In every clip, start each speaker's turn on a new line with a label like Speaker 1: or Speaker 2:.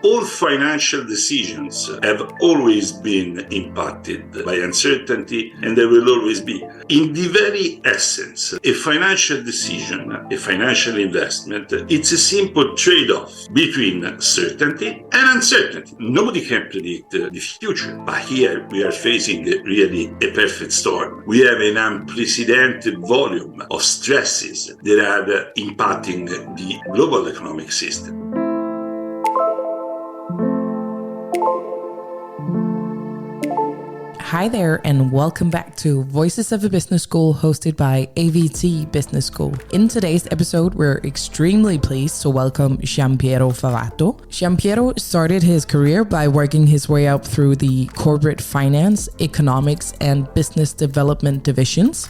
Speaker 1: all financial decisions have always been impacted by uncertainty, and there will always be. In the very essence, a financial decision, a financial investment, it's a simple trade-off between certainty and uncertainty. Nobody can predict the future, but here we are facing really a perfect storm. We have an unprecedented volume of stresses that are impacting the global economic system.
Speaker 2: Hi there, and welcome back to Voices of a Business School, hosted by AVT Business School. In today's episode, we're extremely pleased to welcome Giampiero Favato. Giampiero started his career by working his way up through the corporate finance, economics, and business development divisions.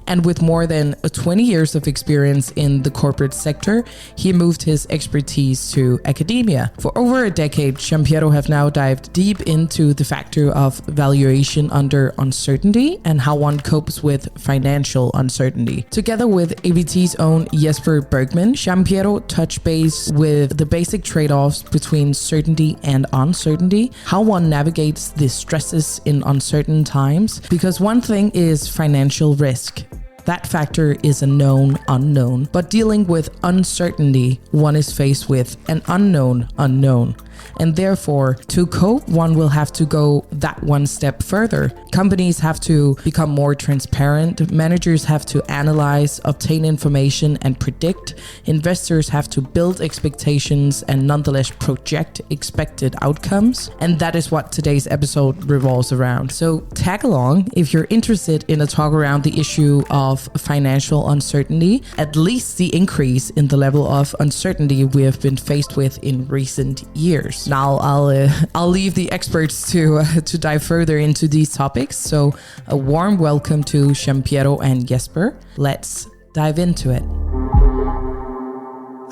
Speaker 2: And with more than 20 years of experience in the corporate sector, he moved his expertise to academia. For over a decade, Giampiero have now dived deep into the factor of valuation under uncertainty and how one copes with financial uncertainty. Together with AVT's own Jesper Bergman, Giampiero touch base with the basic trade-offs between certainty and uncertainty, how one navigates the stresses in uncertain times, because one thing is financial risk. That factor is a known unknown, but dealing with uncertainty, one is faced with an unknown unknown. And therefore, to cope, one will have to go that one step further. Companies have to become more transparent. Managers have to analyze, obtain information, and predict. Investors have to build expectations and nonetheless project expected outcomes. And that is what today's episode revolves around. So tag along if you're interested in a talk around the issue of financial uncertainty, at least the increase in the level of uncertainty we have been faced with in recent years. Now I'll leave the experts to dive further into these topics. So a warm welcome to Giampiero and Jesper. Let's dive into it.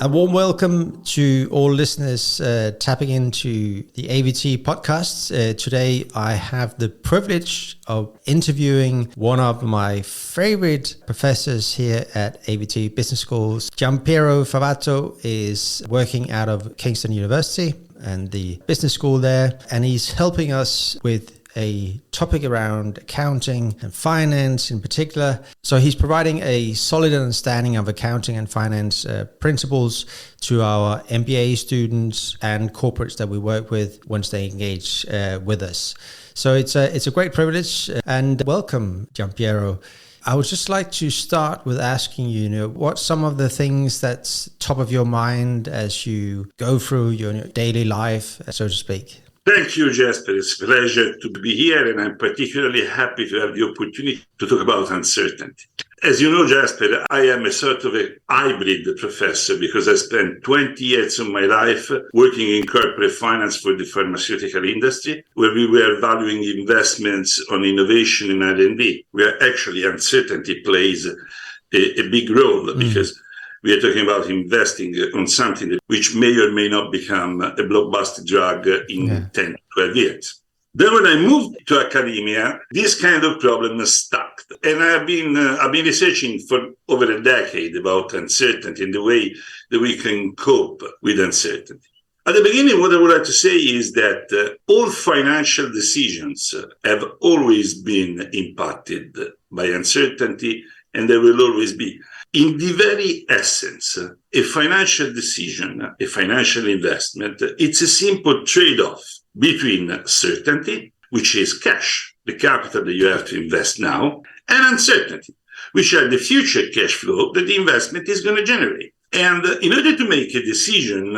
Speaker 3: A warm welcome to all listeners tapping into the AVT podcast. Today I have the privilege of interviewing one of my favorite professors here at AVT Business Schools. Giampiero Favato is working out of Kingston University and the business school there, and he's helping us with a topic around accounting and finance in particular. So he's providing a solid understanding of accounting and finance principles to our MBA students and corporates that we work with once they engage with us. So it's a great privilege, and welcome, Giampiero. I would just like to start with asking you, what's some of the things that's top of your mind as you go through your daily life, so to speak?
Speaker 1: Thank you, Jesper. It's a pleasure to be here, and I'm particularly happy to have the opportunity to talk about uncertainty. As you know, Jesper, I am a sort of a hybrid professor because I spent 20 years of my life working in corporate finance for the pharmaceutical industry, where we were valuing investments on innovation and R&D, where actually uncertainty plays a big role because we are talking about investing on something which may or may not become a blockbuster drug in 10, 12 years. Then when I moved to academia, this kind of problem stuck. And I've been researching for over a decade about uncertainty and the way that we can cope with uncertainty. At the beginning, what I would like to say is that all financial decisions have always been impacted by uncertainty, and there will always be. In the very essence, a financial decision, a financial investment, it's a simple trade-off between certainty, which is cash, the capital that you have to invest now, and uncertainty, which are the future cash flow that the investment is going to generate. And in order to make a decision,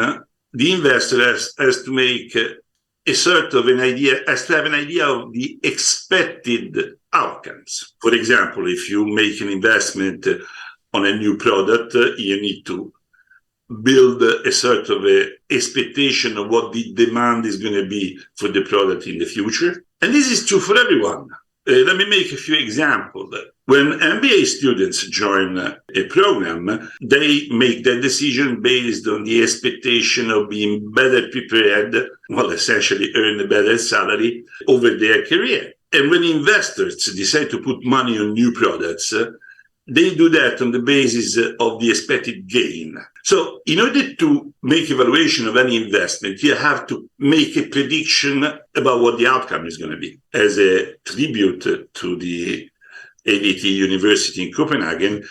Speaker 1: the investor has to make a sort of an idea, has to have an idea of the expected outcomes. For example, if you make an investment on a new product, you need to build a sort of a expectation of what the demand is going to be for the product in the future. And this is true for everyone. Let me make a few examples. When MBA students join a program, they make their decision based on the expectation of being better prepared, essentially earn a better salary over their career. And when investors decide to put money on new products, they do that on the basis of the expected gain. So in order to make evaluation of any investment, you have to make a prediction about what the outcome is going to be. As a tribute to the AVT University in Copenhagen,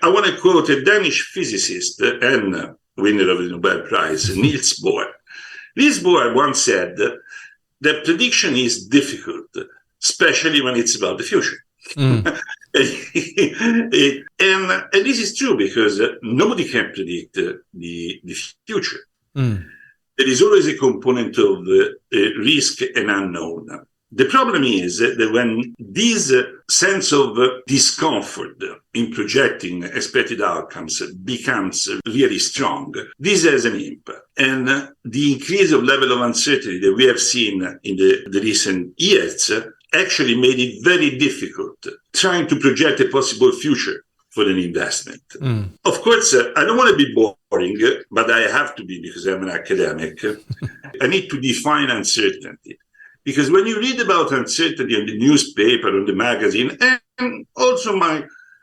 Speaker 1: I want to quote a Danish physicist and winner of the Nobel Prize, Niels Bohr. Niels Bohr once said that prediction is difficult, especially when it's about the future. And this is true because nobody can predict the future. There is always a component of risk and unknown. The problem is that when this sense of discomfort in projecting expected outcomes becomes really strong, this has an impact. And the increase of level of uncertainty that we have seen in the recent years actually made it very difficult trying to project a possible future for an investment. Of course, I don't want to be boring, but I have to be because I'm an academic. I need to define uncertainty. Because when you read about uncertainty in the newspaper, on the magazine, and also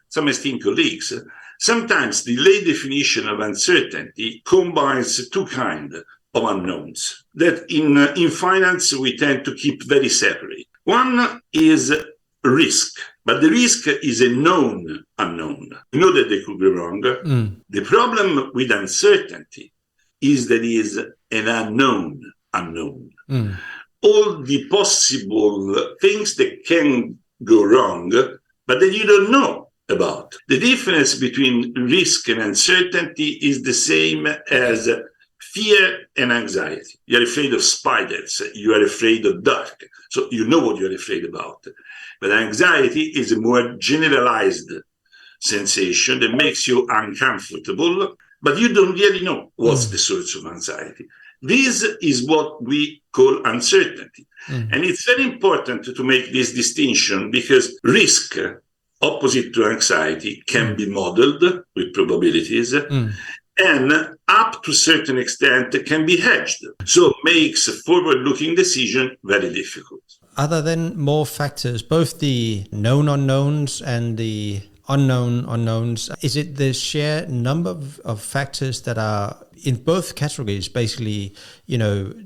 Speaker 1: some esteemed colleagues, sometimes the lay definition of uncertainty combines two kinds of unknowns that in finance we tend to keep very separate. One is risk, but the risk is a known unknown. You know that they could go wrong. The problem with uncertainty is that it is an unknown unknown. All the possible things that can go wrong, but that you don't know about. The difference between risk and uncertainty is the same as fear and anxiety. You're afraid of spiders. You are afraid of dark. So you know what you're afraid about. But anxiety is a more generalized sensation that makes you uncomfortable, but you don't really know what's the source of anxiety. This is what we call uncertainty. And it's very important to make this distinction because risk, opposite to anxiety, can be modeled with probabilities and up to a certain extent can be hedged. So makes a forward-looking decision very difficult.
Speaker 3: Are there then more factors, both the known unknowns and the unknown unknowns? Is it the sheer number of factors that are in both categories, basically,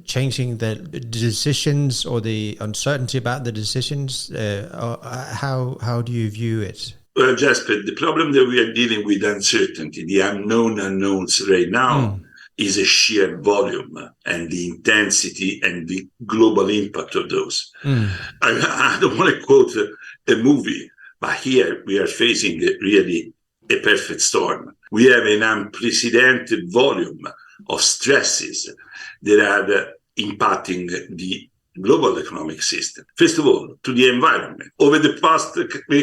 Speaker 3: changing the decisions or the uncertainty about the decisions? Or how do you view it?
Speaker 1: Well, Jasper, the problem that we are dealing with uncertainty, the unknown unknowns right now, is a sheer volume and the intensity and the global impact of those. I don't want to quote a movie, but here we are facing really a perfect storm. We have an unprecedented volume of stresses that are impacting the global economic system. First of all, to the environment. Over the past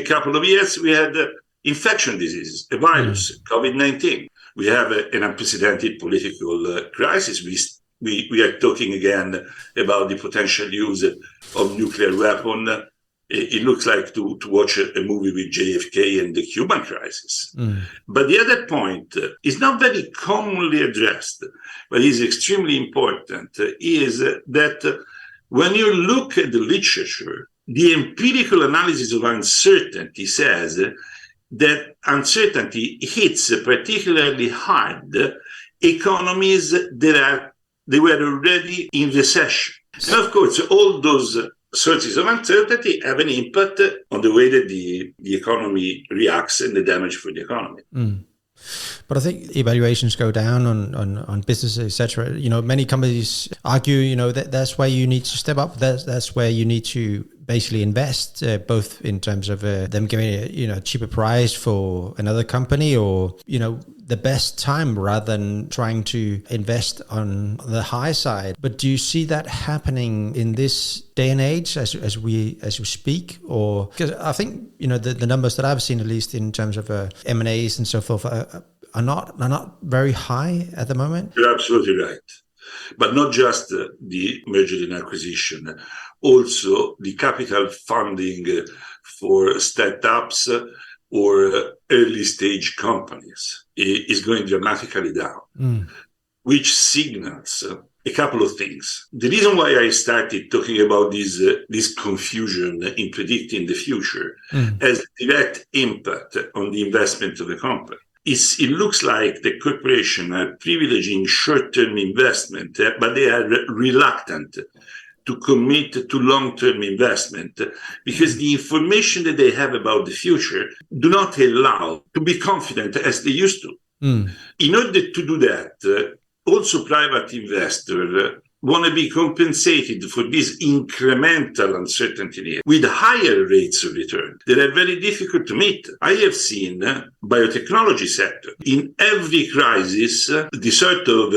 Speaker 1: couple of years, we had infection diseases, a virus, COVID-19. We have an unprecedented political crisis. We are talking again about the potential use of nuclear weapon. It looks like to watch a movie with JFK and the Cuban crisis. But the other point is not very commonly addressed, but is extremely important, is that when you look at the literature, the empirical analysis of uncertainty says that uncertainty hits particularly hard economies that were already in recession. And of course, all those sources of uncertainty have an impact on the way that the economy reacts and the damage for the economy.
Speaker 3: But I think evaluations go down on businesses, etc. Many companies argue, that's where you need to step up. That's where you need to basically invest, both in terms of them giving a cheaper price for another company, or the best time rather than trying to invest on the high side. But do you see that happening in this day and age as we speak? Or because I think the numbers that I've seen, at least in terms of M&As and so forth, are not very high at the moment.
Speaker 1: You're absolutely right. But not just the merger and acquisition, also the capital funding for startups or early stage companies is going dramatically down, which signals a couple of things. The reason why I started talking about this confusion in predicting the future has direct impact on the investment of the company. it looks like the corporation are privileging short-term investment, but they are reluctant to commit to long-term investment because the information that they have about the future do not allow to be confident as they used to. In order to do that, also private investors want to be compensated for this incremental uncertainty with higher rates of return that are very difficult to meet. I have seen biotechnology sector in every crisis, the sort of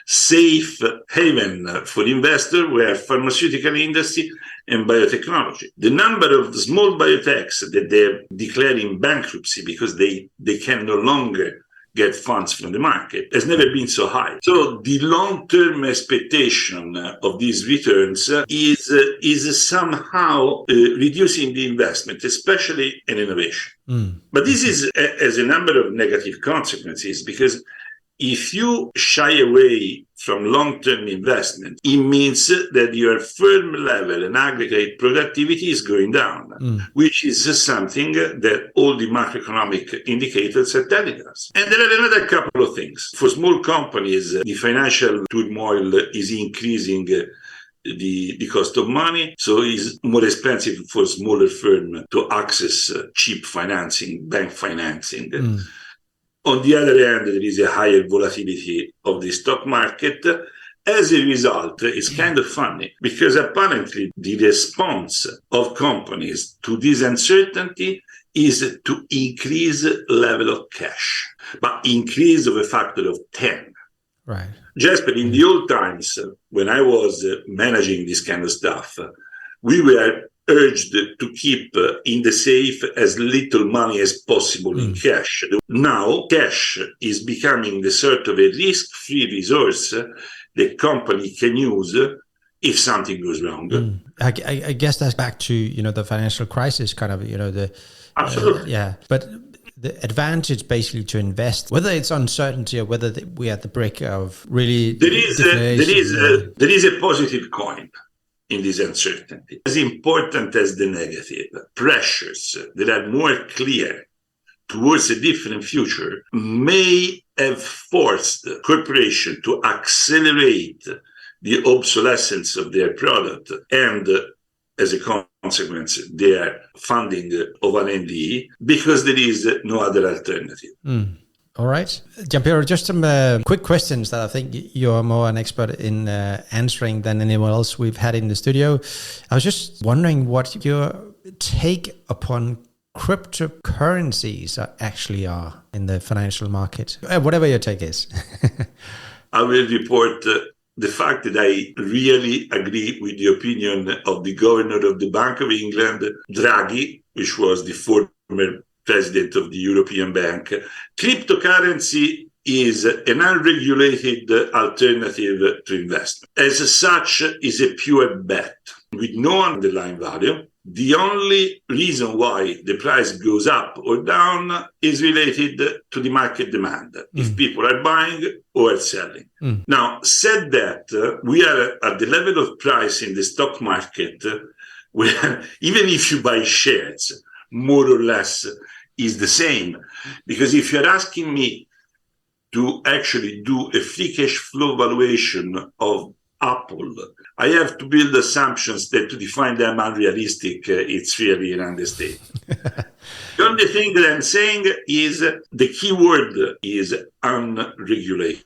Speaker 1: safe haven for investors were pharmaceutical industry and biotechnology. The number of small biotechs that they're declaring bankruptcy because they can no longer get funds from the market has never been so high. So the long-term expectation of these returns is somehow reducing the investment, especially in innovation. But this has a number of negative consequences because if you shy away from long-term investment, it means that your firm level and aggregate productivity is going down, which is something that all the macroeconomic indicators are telling us. And there are another couple of things. For small companies, the financial turmoil is increasing the cost of money, so it's more expensive for smaller firms to access cheap financing, bank financing. On the other hand, there is a higher volatility of the stock market. As a result, it's kind of funny because apparently the response of companies to this uncertainty is to increase level of cash, but increase of a factor of 10.
Speaker 3: Right.
Speaker 1: Jasper, in the old times, when I was managing this kind of stuff, we were urged to keep in the safe as little money as possible in cash. Now, cash is becoming the sort of a risk-free resource the company can use if something goes wrong.
Speaker 3: I guess that's back to, the financial crisis kind of,
Speaker 1: Absolutely.
Speaker 3: But the advantage basically to invest, whether it's uncertainty or whether we are at the brink of really...
Speaker 1: There is a positive coin in this uncertainty. As important as the negative, pressures that are more clear towards a different future may have forced corporations to accelerate the obsolescence of their product and, as a consequence, their funding of R&D because there is no other alternative.
Speaker 3: All right. Giampiero, just some quick questions that I think you're more an expert in answering than anyone else we've had in the studio. I was just wondering what your take upon cryptocurrencies actually are in the financial market, whatever your take is.
Speaker 1: I will report the fact that I really agree with the opinion of the governor of the Bank of England, Draghi, which was the former president of the European Bank. Cryptocurrency is an unregulated alternative to investment. As such, is a pure bet with no underlying value. The only reason why the price goes up or down is related to the market demand, if people are buying or selling. Now, said that, we are at the level of price in the stock market where even if you buy shares, more or less is the same. Because if you're asking me to actually do a free cash flow valuation of Apple, I have to build assumptions that to define them unrealistic, it's really an understatement. The only thing that I'm saying is the key word is unregulated.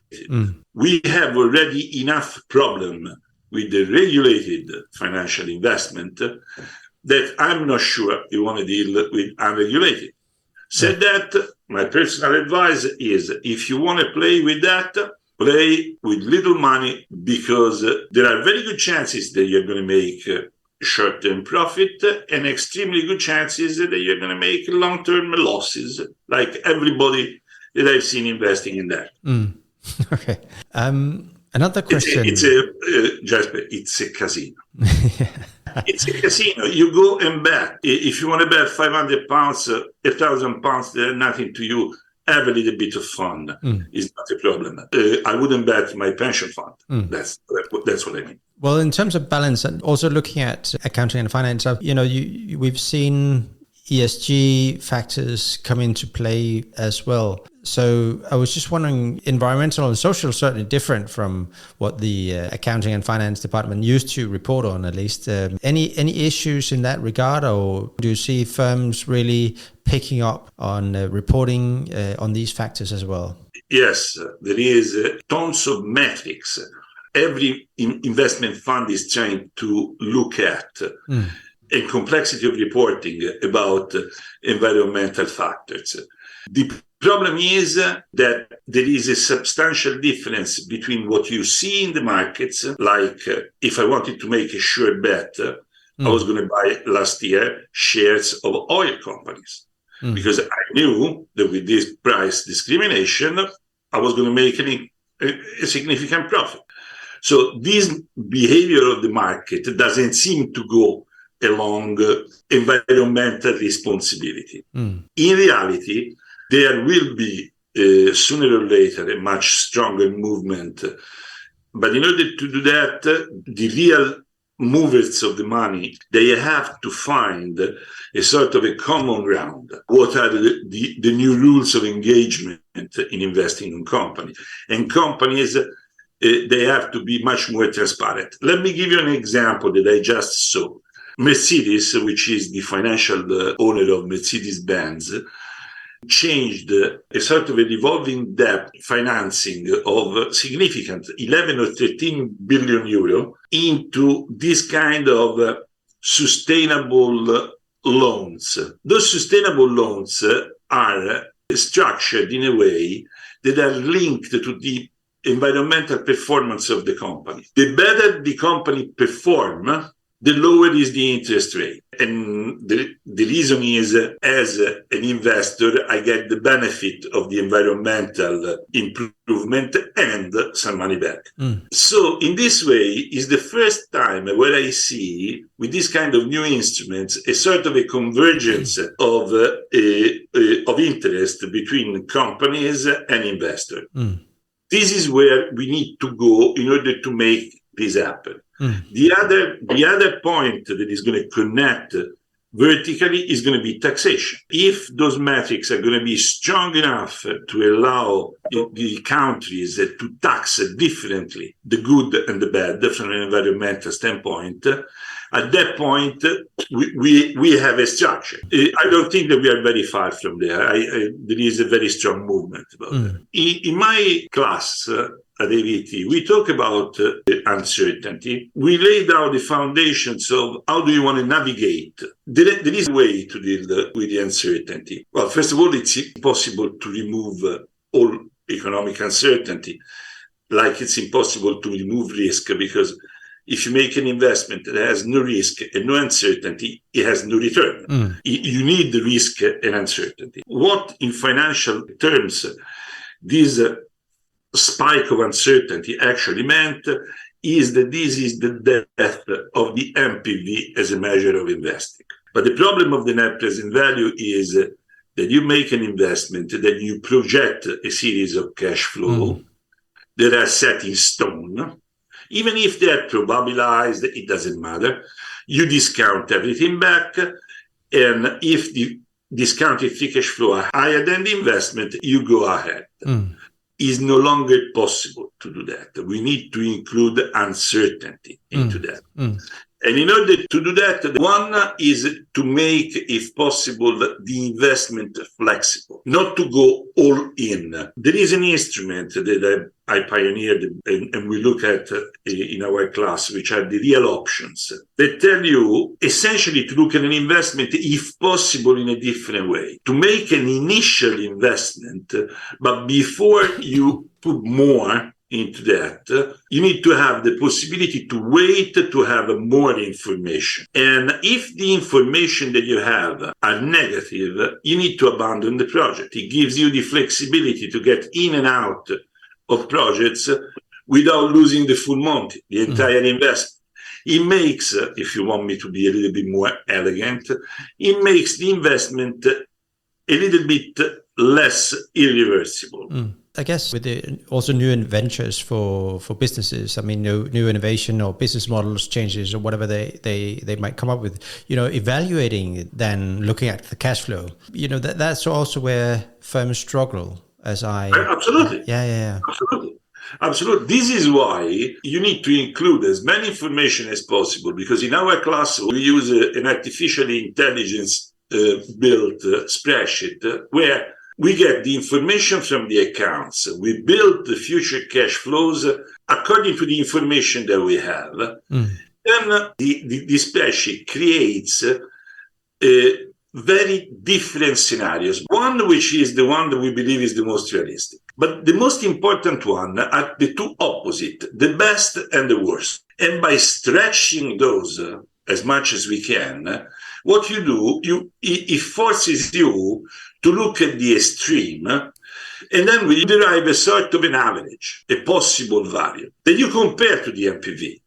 Speaker 1: We have already enough problem with the regulated financial investment that I'm not sure you want to deal with unregulated. Said that, my personal advice is if you want to play with that, play with little money because there are very good chances that you're going to make short-term profit and extremely good chances that you're going to make long-term losses, like everybody that I've seen investing in that.
Speaker 3: Okay. Another question.
Speaker 1: Jasper, it's a casino. It's a casino. You go and bet. If you want to bet £500, £1,000, they're nothing to you. Have a little bit of fun is not a problem. I wouldn't bet my pension fund. That's what I mean.
Speaker 3: Well, in terms of balance and also looking at accounting and finance, we've seen ESG factors come into play as well. So I was just wondering, environmental and social certainly different from what the accounting and finance department used to report on, at least. Any issues in that regard, or do you see firms really picking up on reporting on these factors as well?
Speaker 1: Yes, there is tons of metrics. Every investment fund is trying to look at a complexity of reporting about environmental factors. The problem is that there is a substantial difference between what you see in the markets, like if I wanted to make a sure bet, I was going to buy last year shares of oil companies because I knew that with this price discrimination, I was going to make a significant profit. So this behavior of the market doesn't seem to go along environmental responsibility. In reality, there will be sooner or later a much stronger movement. But in order to do that, the real movers of the money, they have to find a sort of a common ground. What are the new rules of engagement in investing in companies? And companies, they have to be much more transparent. Let me give you an example that I just saw. Mercedes, which is the financial owner of Mercedes-Benz, changed a sort of a revolving debt financing of significant 11 or 13 billion euro into this kind of sustainable loans. Those sustainable loans are structured in a way that are linked to the environmental performance of the company. The better the company performs, the lower is the interest rate. And the reason is, as an investor, I get the benefit of the environmental improvement and some money back. So in this way is the first time where I see, with this kind of new instruments, a sort of a convergence of interest between companies and investors. This is where we need to go in order to make this happen. The other point that is going to connect vertically is going to be taxation. If those metrics are going to be strong enough to allow the countries to tax differently the good and the bad from an environmental standpoint, at that point, we have a structure. I don't think that we are very far from there. There is a very strong movement about that. In my class at AVT, we talk about uncertainty. We lay down the foundations of how do you want to navigate. There is a way to deal with the uncertainty. Well, first of all, it's impossible to remove all economic uncertainty, like it's impossible to remove risk, because if you make an investment that has no risk and no uncertainty, it has no return. You need the risk and uncertainty. What in financial terms this spike of uncertainty actually meant is that this is the death of the NPV as a measure of investing. But the problem of the net present value is that you make an investment, then you project a series of cash flow that are set in stone. Even if they're probabilized, it doesn't matter. You discount everything back, and if the discounted free cash flow are higher than the investment, you go ahead. It's no longer possible to do that. We need to include uncertainty into that. And in order to do that, one is to make, if possible, the investment flexible, not to go all in. There is an instrument that I pioneered and we look at in our class, which are the real options, that tell you essentially to look at an investment, if possible, in a different way. To make an initial investment, but before you put more into that, you need to have the possibility to wait to have more information. And if the information that you have are negative, you need to abandon the project. It gives you the flexibility to get in and out of projects without losing the full money, the entire investment. It makes, if you want me to be a little bit more elegant, it makes the investment a little bit less irreversible.
Speaker 3: I guess with also new ventures for businesses, I mean, new innovation or business models changes or whatever they might come up with, evaluating then looking at the cash flow, that's also where firms struggle. as I...
Speaker 1: Absolutely.
Speaker 3: Yeah.
Speaker 1: Absolutely. This is why you need to include as many information as possible, because in our class, we use an artificially intelligence built spreadsheet where we get the information from the accounts. We build the future cash flows according to the information that we have. Then the spreadsheet creates very different scenarios. One which is the one that we believe is the most realistic. But the most important one are the two opposite, the best and the worst. And by stretching those as much as we can, what you do, it forces you to look at the extreme, and then we derive a sort of an average, a possible value, that you compare to the NPV.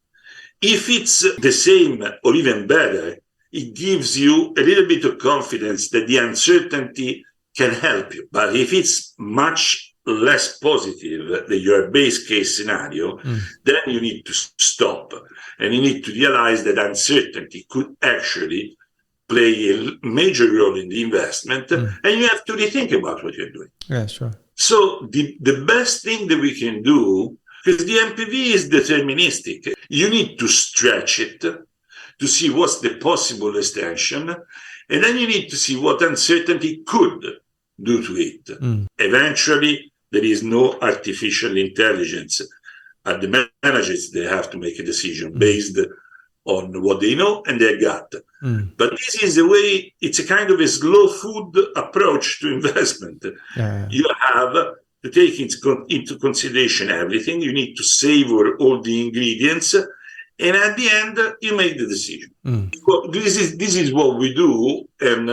Speaker 1: If it's the same or even better, it gives you a little bit of confidence that the uncertainty can help you. But if it's much less positive than your base case scenario, then you need to stop. And you need to realize that uncertainty could actually play a major role in the investment, and you have to rethink about what you're doing.
Speaker 3: Yeah, sure.
Speaker 1: So the best thing that we can do, because the NPV is deterministic, you need to stretch it to see what's the possible extension, and then you need to see what uncertainty could do to it. Eventually, there is no artificial intelligence. At the managers, they have to make a decision based on what they know and their gut. But this is a way, it's a kind of a slow food approach to investment. You have to take into consideration everything. You need to savor all the ingredients. And at the end, you make the decision. Well, this is what we do, and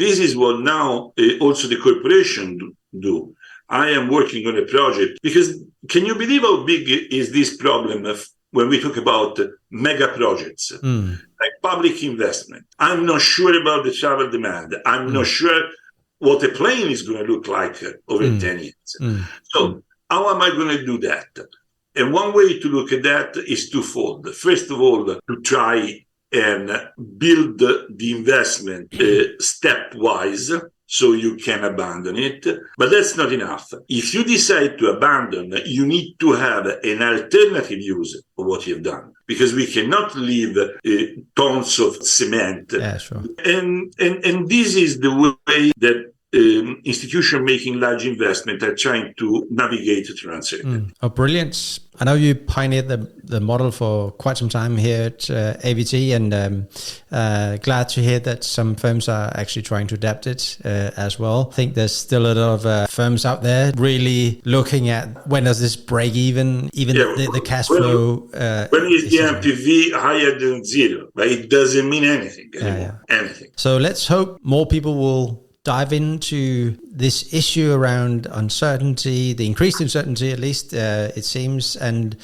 Speaker 1: this is what now also the corporation do. I am working on a project, because can you believe how big is this problem when we talk about mega projects, like public investment? I'm not sure about the travel demand. I'm not sure what a plane is going to look like over 10 years. So how am I going to do that? And one way to look at that is twofold. First of all, to try and build the investment stepwise, so you can abandon it. But that's not enough. If you decide to abandon, you need to have an alternative use of what you've done, because we cannot leave tons of cement.
Speaker 3: Yeah, sure.
Speaker 1: And this is the way that institutions making large investment are trying to navigate through uncertainty.
Speaker 3: Oh, brilliant. I know you pioneered the model for quite some time here at AVT, and glad to hear that some firms are actually trying to adapt it as well. I think there's still a lot of firms out there really looking at when does this break even the cash flow.
Speaker 1: When is the NPV higher than zero? But it doesn't mean anything anymore. Anything.
Speaker 3: So let's hope more people will dive into this issue around uncertainty, the increased uncertainty, at least it seems, and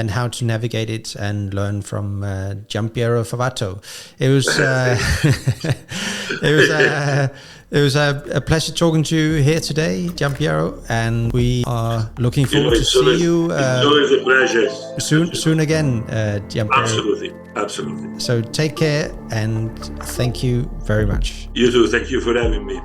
Speaker 3: how to navigate it, and learn from Giampiero Favato. It was a pleasure talking to you here today, Giampiero, and we are looking forward to see you.
Speaker 1: It's always a pleasure.
Speaker 3: Soon again, Giampiero.
Speaker 1: Absolutely.
Speaker 3: So take care, and thank you very much.
Speaker 1: You too. Thank you for having me.